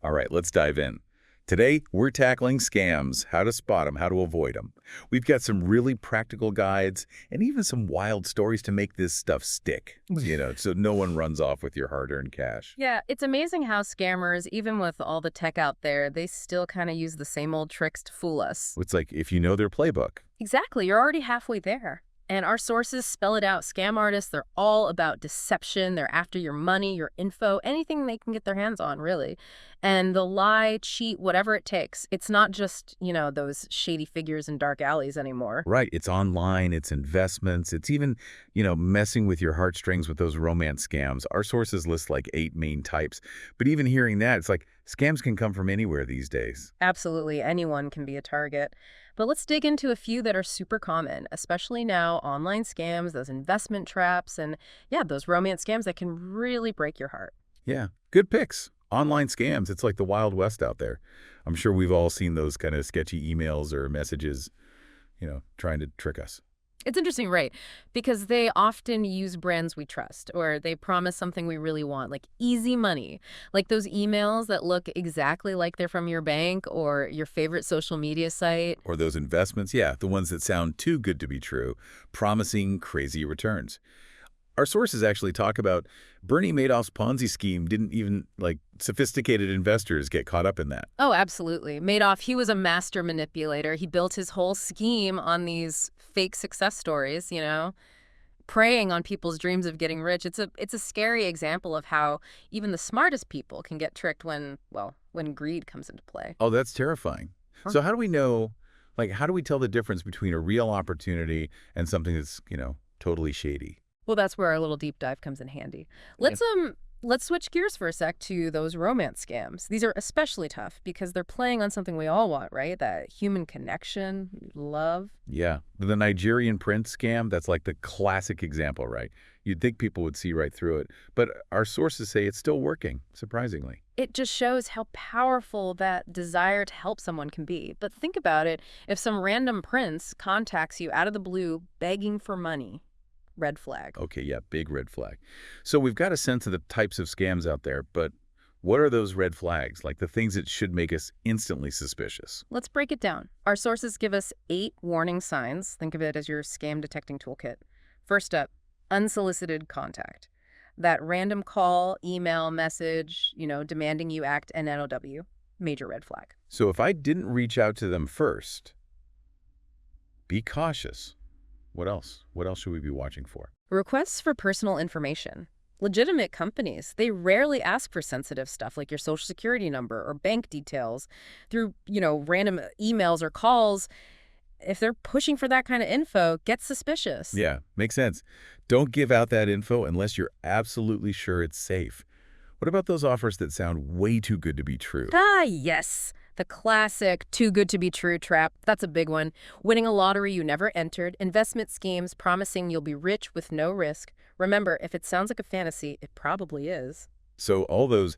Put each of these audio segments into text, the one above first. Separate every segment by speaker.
Speaker 1: All right, let's dive in. Today, we're tackling scams, how to spot them, how to avoid them. We've got some really practical guides and even some wild stories to make this stuff stick, so no one runs off with your hard-earned cash.
Speaker 2: Yeah, it's amazing how scammers, even with all the tech out there, they still kind of use the same old tricks to fool us.
Speaker 1: It's like if you know their playbook.
Speaker 2: Exactly, you're already halfway there. And our sources spell it out. Scam artists, they're all about deception. They're after your money, your info, anything they can get their hands on, really. And they'll lie, cheat, whatever it takes. It's not just, those shady figures in dark alleys anymore.
Speaker 1: Right, it's online, it's investments, it's even, messing with your heartstrings with those romance scams. Our sources list like 8 main types. But even hearing that, it's like scams can come from anywhere these days.
Speaker 2: Absolutely, anyone can be a target. But let's dig into a few that are super common, especially now, online scams, those investment traps, and yeah, those romance scams that can really break your heart.
Speaker 1: Yeah, good picks. Online scams, it's like the Wild West out there. I'm sure we've all seen those kind of sketchy emails or messages, trying to trick us.
Speaker 2: It's interesting, right? Because they often use brands we trust, or they promise something we really want, like easy money. Like those emails that look exactly like they're from your bank or your favorite social media site.
Speaker 1: Or those investments, yeah, the ones that sound too good to be true, promising crazy returns. Our sources actually talk about Bernie Madoff's Ponzi scheme didn't even, sophisticated investors get caught up in that.
Speaker 2: Oh, absolutely. Madoff, he was a master manipulator. He built his whole scheme on these fake success stories, preying on people's dreams of getting rich. It's a scary example of how even the smartest people can get tricked when greed comes into play.
Speaker 1: Oh, that's terrifying.
Speaker 2: Huh.
Speaker 1: So how do we know, how do we tell the difference between a real opportunity and something that's, totally shady?
Speaker 2: Well, that's where our little deep dive comes in handy. Let's switch gears for a sec to those romance scams. These are especially tough because they're playing on something we all want, right? That human connection, love.
Speaker 1: Yeah. The Nigerian prince scam, that's like the classic example, right? You'd think people would see right through it. But our sources say it's still working, surprisingly.
Speaker 2: It just shows how powerful that desire to help someone can be. But think about it. If some random prince contacts you out of the blue begging for money, red flag.
Speaker 1: Okay, yeah, big red flag. So we've got a sense of the types of scams out there, but what are those red flags, like the things that should make us instantly suspicious?
Speaker 2: Let's break it down. Our sources give us 8 warning signs. Think of it as your scam detecting toolkit. First up, unsolicited contact. That random call, email, message, demanding you act an NOW. Major red flag.
Speaker 1: So if I didn't reach out to them first, be cautious. What else? What else should we be watching for?
Speaker 2: Requests for personal information. Legitimate companies, they rarely ask for sensitive stuff like your social security number or bank details through, random emails or calls. If they're pushing for that kind of info, get suspicious.
Speaker 1: Yeah, makes sense. Don't give out that info unless you're absolutely sure it's safe. What about those offers that sound way too good to be true?
Speaker 2: Ah, yes. The classic too good to be true trap. That's a big one. Winning a lottery you never entered. Investment schemes promising you'll be rich with no risk. Remember, if it sounds like a fantasy, it probably is.
Speaker 1: So all those,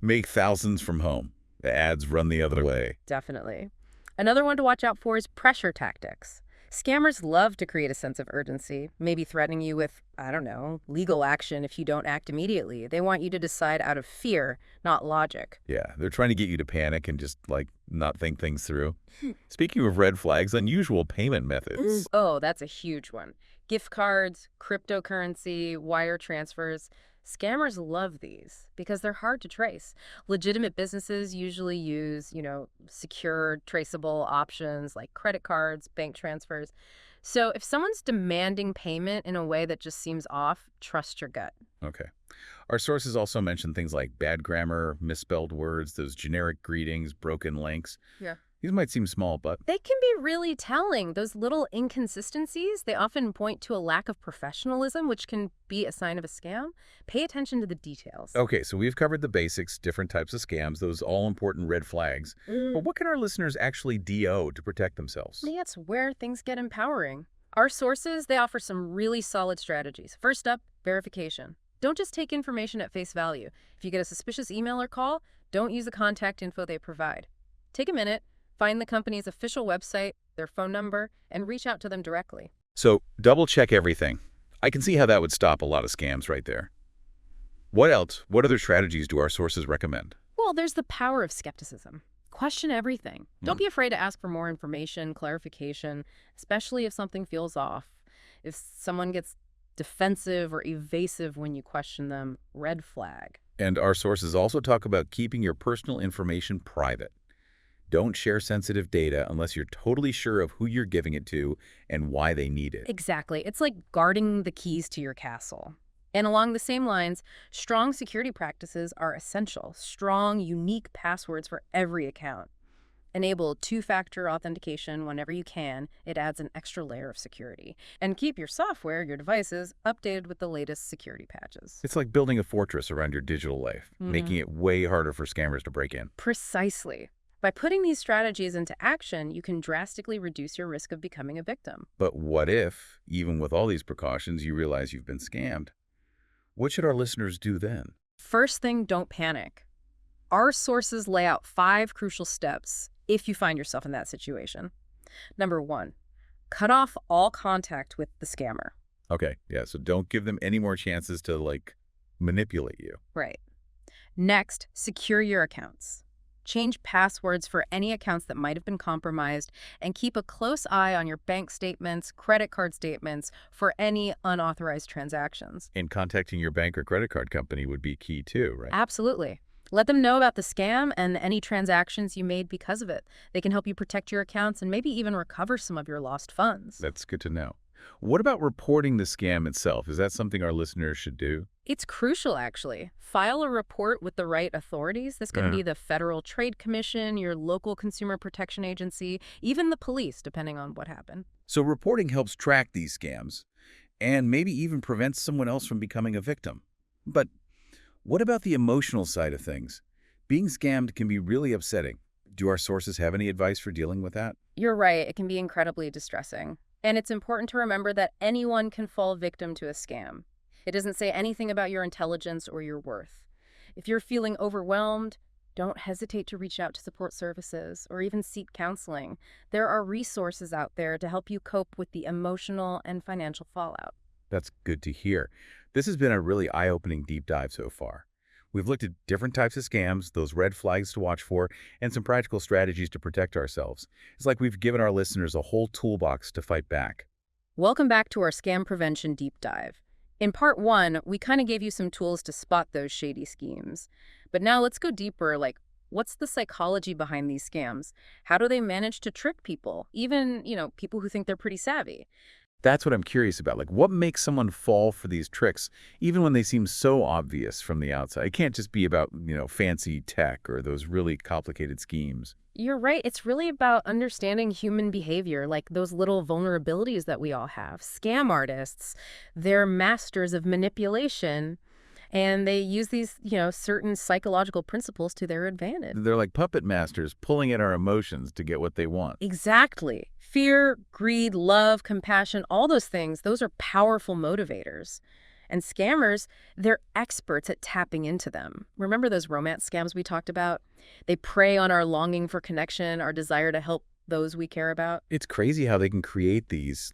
Speaker 1: make thousands from home. The ads run the other way.
Speaker 2: Definitely. Another one to watch out for is pressure tactics. Scammers love to create a sense of urgency, maybe threatening you with, legal action if you don't act immediately. They want you to decide out of fear, not logic.
Speaker 1: Yeah, they're trying to get you to panic and just, not think things through. Speaking of red flags, unusual payment methods.
Speaker 2: Oh, that's a huge one. Gift cards, cryptocurrency, wire transfers. Scammers love these because they're hard to trace. Legitimate businesses usually use, secure, traceable options like credit cards, bank transfers. So if someone's demanding payment in a way that just seems off, trust your gut.
Speaker 1: Okay. Our sources also mention things like bad grammar, misspelled words, those generic greetings, broken links.
Speaker 2: Yeah.
Speaker 1: These might seem small, but
Speaker 2: They can be really telling. Those little inconsistencies, they often point to a lack of professionalism, which can be a sign of a scam. Pay attention to the details.
Speaker 1: okay, so we've covered the basics, different types of scams, those all-important red flags. But what can our listeners actually DO to protect themselves?
Speaker 2: That's where things get empowering. Our sources, they offer some really solid strategies. First up, verification. Don't just take information at face value. If you get a suspicious email or call, don't use the contact info they provide. Take a minute, find the company's official website, their phone number, and reach out to them directly.
Speaker 1: So double check everything. I can see how that would stop a lot of scams right there. What else? What other strategies do our sources recommend?
Speaker 2: Well, Well, there's the power of skepticism. Question everything. Don't be afraid to ask for more information, clarification, especially if something feels off. If someone gets defensive or evasive when you question them, red flag.
Speaker 1: And our sources also talk about keeping your personal information private. Don't share sensitive data unless you're totally sure of who you're giving it to and why they need it.
Speaker 2: Exactly. It's like guarding the keys to your castle. And along the same lines, strong security practices are essential. Strong, unique passwords for every account. Enable two-factor authentication whenever you can. It adds an extra layer of security. And keep your software, your devices, updated with the latest security patches.
Speaker 1: It's like building a fortress around your digital life, making it way harder for scammers to break in.
Speaker 2: Precisely. By putting these strategies into action, you can drastically reduce your risk of becoming a victim.
Speaker 1: But what if, even with all these precautions, you realize you've been scammed? What should our listeners do then?
Speaker 2: First thing, don't panic. Our sources lay out 5 crucial steps if you find yourself in that situation. Number 1, cut off all contact with the scammer.
Speaker 1: Okay, yeah, so don't give them any more chances to, manipulate you.
Speaker 2: Right. Next, secure your accounts. Change passwords for any accounts that might have been compromised, and keep a close eye on your bank statements, credit card statements for any unauthorized transactions.
Speaker 1: And contacting your bank or credit card company would be key too, right?
Speaker 2: Absolutely. Let them know about the scam and any transactions you made because of it. They can help you protect your accounts and maybe even recover some of your lost funds.
Speaker 1: That's good to know. What about reporting the scam itself? Is that something our listeners should do?
Speaker 2: It's crucial, actually. File a report with the right authorities. This could be the Federal Trade Commission, your local consumer protection agency, even the police, depending on what happened.
Speaker 1: So reporting helps track these scams and maybe even prevents someone else from becoming a victim. But what about the emotional side of things? Being scammed can be really upsetting. Do our sources have any advice for dealing with that?
Speaker 2: You're right. It can be incredibly distressing. And it's important to remember that anyone can fall victim to a scam. It doesn't say anything about your intelligence or your worth. If you're feeling overwhelmed, don't hesitate to reach out to support services or even seek counseling. There are resources out there to help you cope with the emotional and financial fallout.
Speaker 1: That's good to hear. This has been a really eye-opening deep dive so far. We've looked at different types of scams, those red flags to watch for, and some practical strategies to protect ourselves. It's like we've given our listeners a whole toolbox to fight back.
Speaker 2: Welcome back to our Scam Prevention Deep Dive. In part 1, we kind of gave you some tools to spot those shady schemes. But now let's go deeper, what's the psychology behind these scams? How do they manage to trick people, even, people who think they're pretty savvy?
Speaker 1: That's what I'm curious about. What makes someone fall for these tricks, even when they seem so obvious from the outside? It can't just be about, fancy tech or those really complicated schemes.
Speaker 2: You're right. It's really about understanding human behavior, like those little vulnerabilities that we all have. Scam artists, they're masters of manipulation, and they use these, certain psychological principles to their advantage.
Speaker 1: They're like puppet masters pulling at our emotions to get what they want.
Speaker 2: Exactly. Fear, greed, love, compassion, all those things, those are powerful motivators. And scammers, they're experts at tapping into them. Remember those romance scams we talked about? They prey on our longing for connection, our desire to help those we care about.
Speaker 1: It's crazy how they can create these,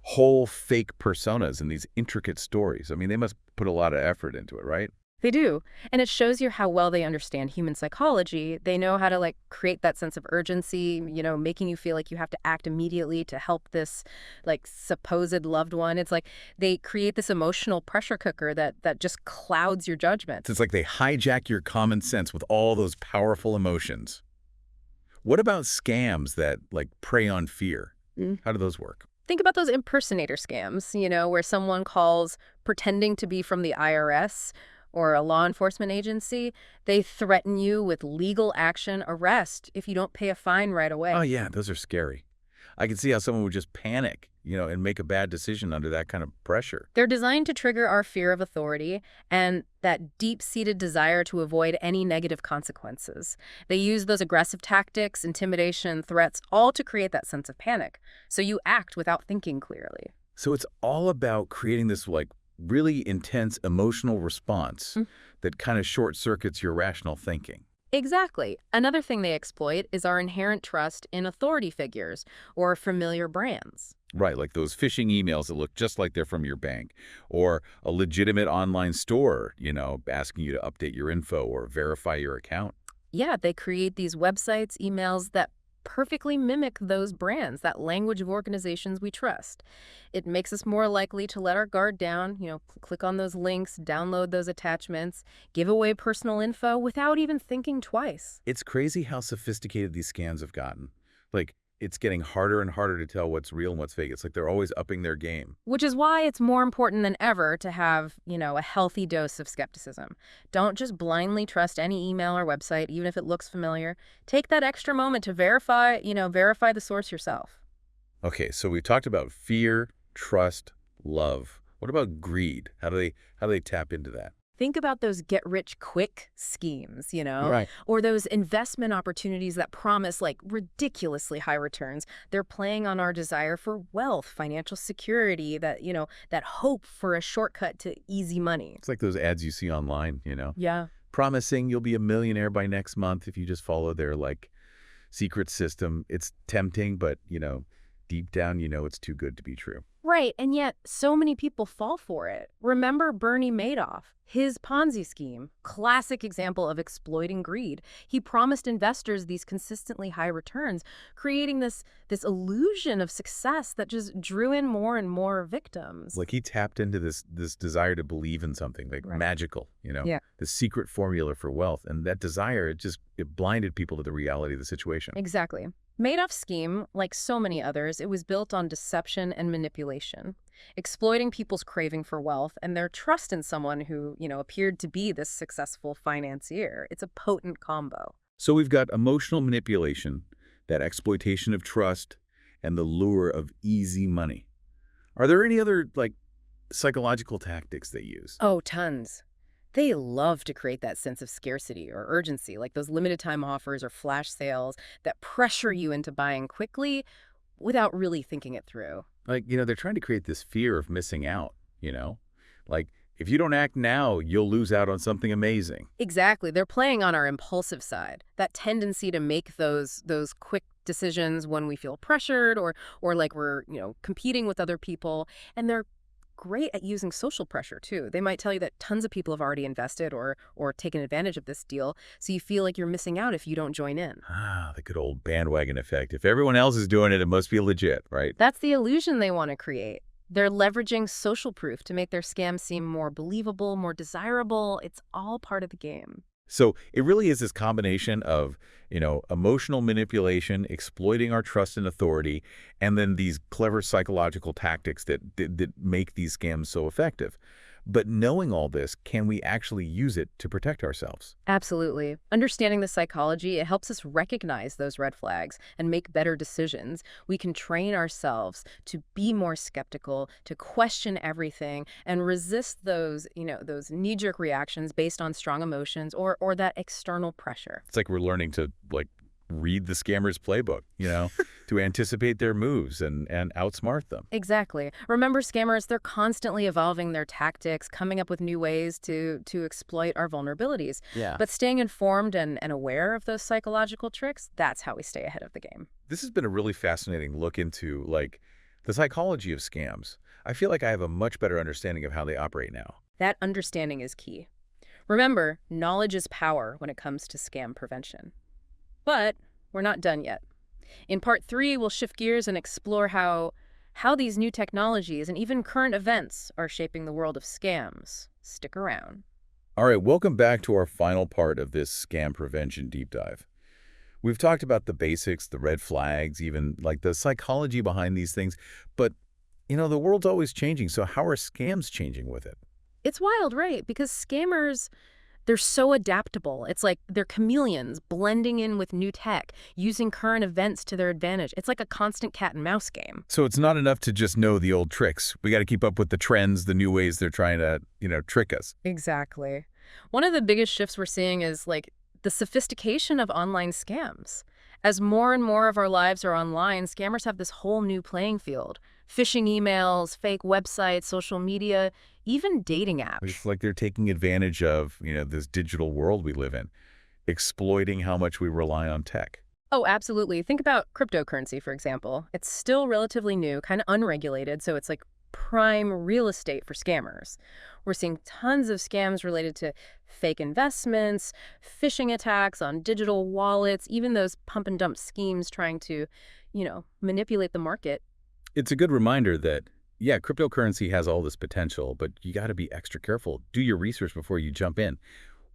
Speaker 1: whole fake personas and these intricate stories. I mean, they must put a lot of effort into it, right?
Speaker 2: They do. And it shows you how well they understand human psychology. They know how to create that sense of urgency, making you feel like you have to act immediately to help this supposed loved one. It's like they create this emotional pressure cooker that just clouds your judgment.
Speaker 1: It's like they hijack your common sense with all those powerful emotions. What about scams that prey on fear? How do those work?
Speaker 2: Think about those impersonator scams, where someone calls pretending to be from the IRS or a law enforcement agency. They threaten you with legal action, arrest, if you don't pay a fine right away.
Speaker 1: Oh, yeah, those are scary. I can see how someone would just panic, and make a bad decision under that kind of pressure.
Speaker 2: They're designed to trigger our fear of authority and that deep-seated desire to avoid any negative consequences. They use those aggressive tactics, intimidation, threats, all to create that sense of panic. So you act without thinking clearly.
Speaker 1: So it's all about creating this, really intense emotional response that kind of short-circuits your rational thinking.
Speaker 2: Exactly. Another thing they exploit is our inherent trust in authority figures or familiar brands.
Speaker 1: Right, like those phishing emails that look just like they're from your bank, or a legitimate online store, asking you to update your info or verify your account.
Speaker 2: Yeah, they create these websites, emails that perfectly mimic those brands, that language of organizations we trust. It makes us more likely to let our guard down, click on those links, download those attachments, give away personal info without even thinking twice.
Speaker 1: It's crazy how sophisticated these scams have gotten. Like, it's getting harder and harder to tell what's real and what's fake. It's like they're always upping their game.
Speaker 2: Which is why it's more important than ever to have, a healthy dose of skepticism. Don't just blindly trust any email or website, even if it looks familiar. Take that extra moment to verify the source yourself.
Speaker 1: Okay, so we talked about fear, trust, love. What about greed? How do they tap into that?
Speaker 2: Think about those get-rich-quick schemes,
Speaker 1: Right.
Speaker 2: or those investment opportunities that promise like ridiculously high returns. They're playing on our desire for wealth, financial security, that hope for a shortcut to easy money.
Speaker 1: It's like those ads you see online,
Speaker 2: Yeah.
Speaker 1: promising you'll be a millionaire by next month if you just follow their secret system. It's tempting, but deep down, it's too good to be true.
Speaker 2: Right, and yet so many people fall for it. Remember Bernie Madoff, his Ponzi scheme, classic example of exploiting greed. He promised investors these consistently high returns, creating this illusion of success that just drew in more and more victims.
Speaker 1: Like he tapped into this desire to believe in something like
Speaker 2: Right.
Speaker 1: magical,
Speaker 2: Yeah.
Speaker 1: the secret formula for wealth. And that desire, it blinded people to the reality of the situation.
Speaker 2: Exactly. Madoff's scheme, like so many others, it was built on deception and manipulation, exploiting people's craving for wealth and their trust in someone who, appeared to be this successful financier. It's a potent combo.
Speaker 1: So we've got emotional manipulation, that exploitation of trust, and the lure of easy money. Are there any other, psychological tactics they use?
Speaker 2: Oh, tons. They love to create that sense of scarcity or urgency, like those limited time offers or flash sales that pressure you into buying quickly without really thinking it through.
Speaker 1: They're trying to create this fear of missing out, Like, if you don't act now, you'll lose out on something amazing.
Speaker 2: Exactly. They're playing on our impulsive side, that tendency to make those quick decisions when we feel pressured or like we're, competing with other people. And they're great at using social pressure too. They might tell you that tons of people have already invested or taken advantage of this deal, so you feel like you're missing out if you don't join in.
Speaker 1: Ah, the good old bandwagon effect. If everyone else is doing it, it must be legit, right?
Speaker 2: That's the illusion they want to create. They're leveraging social proof to make their scams seem more believable, more desirable. It's all part of the game.
Speaker 1: So it really is this combination of, emotional manipulation, exploiting our trust and authority, and then these clever psychological tactics that make these scams so effective. But knowing all this, can we actually use it to protect ourselves?
Speaker 2: Absolutely. Understanding the psychology, it helps us recognize those red flags and make better decisions. We can train ourselves to be more skeptical, to question everything, and resist those knee-jerk reactions based on strong emotions or that external pressure.
Speaker 1: It's like we're learning to, read the scammer's playbook, to anticipate their moves and outsmart them.
Speaker 2: Exactly. Remember, scammers, they're constantly evolving their tactics, coming up with new ways to exploit our vulnerabilities.
Speaker 1: Yeah.
Speaker 2: But staying informed and aware of those psychological tricks, that's how we stay ahead of the game.
Speaker 1: This has been a really fascinating look into, the psychology of scams. I feel like I have a much better understanding of how they operate now.
Speaker 2: That understanding is key. Remember, knowledge is power when it comes to scam prevention. But we're not done yet. In part 3, we'll shift gears and explore how these new technologies and even current events are shaping the world of scams. Stick around.
Speaker 1: All right, welcome back to our final part of this scam prevention deep dive. We've talked about the basics, the red flags, even the psychology behind these things. But, the world's always changing, so how are scams changing with it?
Speaker 2: It's wild, right? Because scammers, they're so adaptable. It's like they're chameleons blending in with new tech, using current events to their advantage. It's like a constant cat and mouse game.
Speaker 1: So it's not enough to just know the old tricks. We got to keep up with the trends, the new ways they're trying to, trick us.
Speaker 2: Exactly. One of the biggest shifts we're seeing is the sophistication of online scams. As more and more of our lives are online, scammers have this whole new playing field. Phishing emails, fake websites, social media, even dating apps.
Speaker 1: It's like they're taking advantage of, this digital world we live in. exploiting how much we rely on tech.
Speaker 2: Oh, absolutely. Think about cryptocurrency, for example. It's still relatively new, kind of unregulated, so it's like prime real estate for scammers. We're seeing tons of scams related to fake investments, phishing attacks on digital wallets, even those pump and dump schemes trying to, manipulate the market.
Speaker 1: It's a good reminder that, yeah, cryptocurrency has all this potential, but you got to be extra careful. Do your research before you jump in.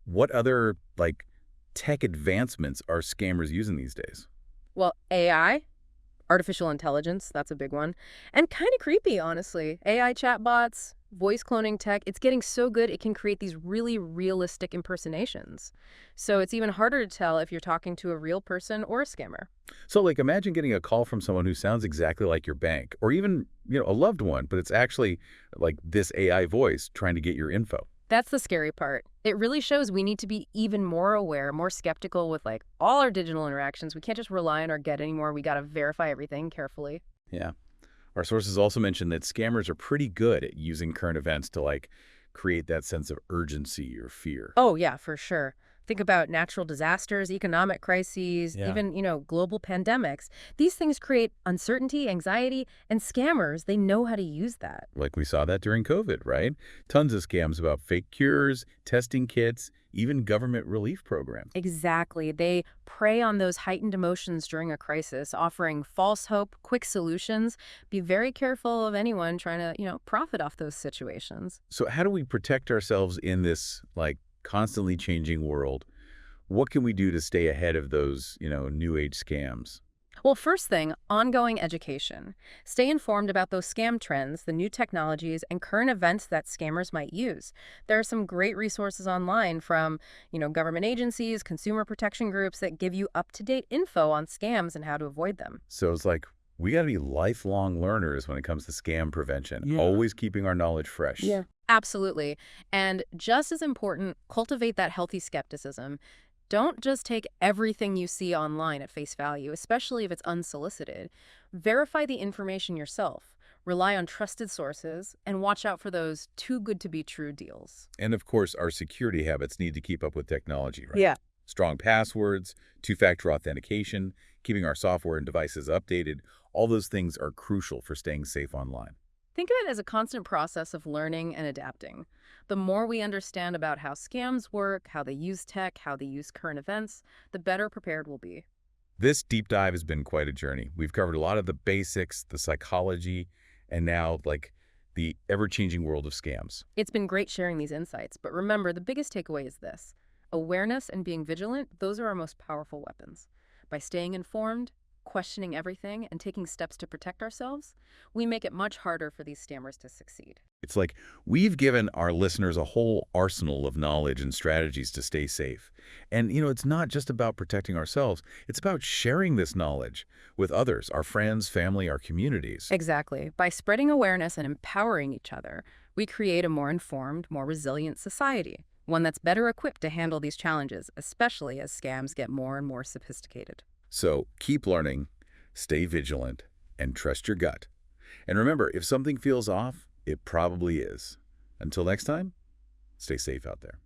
Speaker 1: What other, tech advancements are scammers using these days?
Speaker 2: Well, AI, artificial intelligence, that's a big one. And kind of creepy, honestly. AI chatbots, voice cloning tech, it's getting so good it can create these really realistic impersonations. So it's even harder to tell if you're talking to a real person or a scammer.
Speaker 1: So, imagine getting a call from someone who sounds exactly like your bank, or even, a loved one, but it's actually like this AI voice trying to get your info.
Speaker 2: That's the scary part. It really shows we need to be even more aware, more skeptical with all our digital interactions. We can't just rely on our gut anymore. We got to verify everything carefully.
Speaker 1: Yeah. Our sources also mention that scammers are pretty good at using current events to create that sense of urgency or fear.
Speaker 2: Oh, yeah, for sure. Think about natural disasters, economic crises,
Speaker 1: Yeah.
Speaker 2: even, global pandemics. These things create uncertainty, anxiety, and scammers, they know how to use that.
Speaker 1: Like we saw that during COVID, right? Tons of scams about fake cures, testing kits, even government relief programs.
Speaker 2: Exactly. They prey on those heightened emotions during a crisis, offering false hope, quick solutions. Be very careful of anyone trying to, profit off those situations.
Speaker 1: So how do we protect ourselves in this constantly changing world? What can we do to stay ahead of those, new age scams?
Speaker 2: Well, first thing, ongoing education. Stay informed about those scam trends, the new technologies, and current events that scammers might use. There are some great resources online from, government agencies, consumer protection groups that give you up-to-date info on scams and how to avoid them.
Speaker 1: So it's we got to be lifelong learners when it comes to scam prevention,
Speaker 3: Yeah.
Speaker 1: always keeping our knowledge fresh.
Speaker 3: Yeah.
Speaker 2: Absolutely. And just as important, cultivate that healthy skepticism. Don't just take everything you see online at face value, especially if it's unsolicited. Verify the information yourself. Rely on trusted sources, and watch out for those too good to be true deals.
Speaker 1: And of course, our security habits need to keep up with technology, right?
Speaker 3: Yeah.
Speaker 1: Strong passwords, two-factor authentication, keeping our software and devices updated, all those things are crucial for staying safe online.
Speaker 2: Think of it as a constant process of learning and adapting. The more we understand about how scams work, how they use tech, how they use current events, the better prepared we'll be.
Speaker 1: This deep dive has been quite a journey. We've covered a lot of the basics, the psychology, and now, the ever-changing world of scams.
Speaker 2: It's been great sharing these insights, but remember, the biggest takeaway is this. Awareness and being vigilant, those are our most powerful weapons. By staying informed, questioning everything, and taking steps to protect ourselves, we make it much harder for these scammers to succeed.
Speaker 1: It's we've given our listeners a whole arsenal of knowledge and strategies to stay safe. And, it's not just about protecting ourselves. It's about sharing this knowledge with others, our friends, family, our communities.
Speaker 2: Exactly. By spreading awareness and empowering each other, we create a more informed, more resilient society, one that's better equipped to handle these challenges, especially as scams get more and more sophisticated.
Speaker 1: So keep learning, stay vigilant, and trust your gut. And remember, if something feels off, it probably is. Until next time, stay safe out there.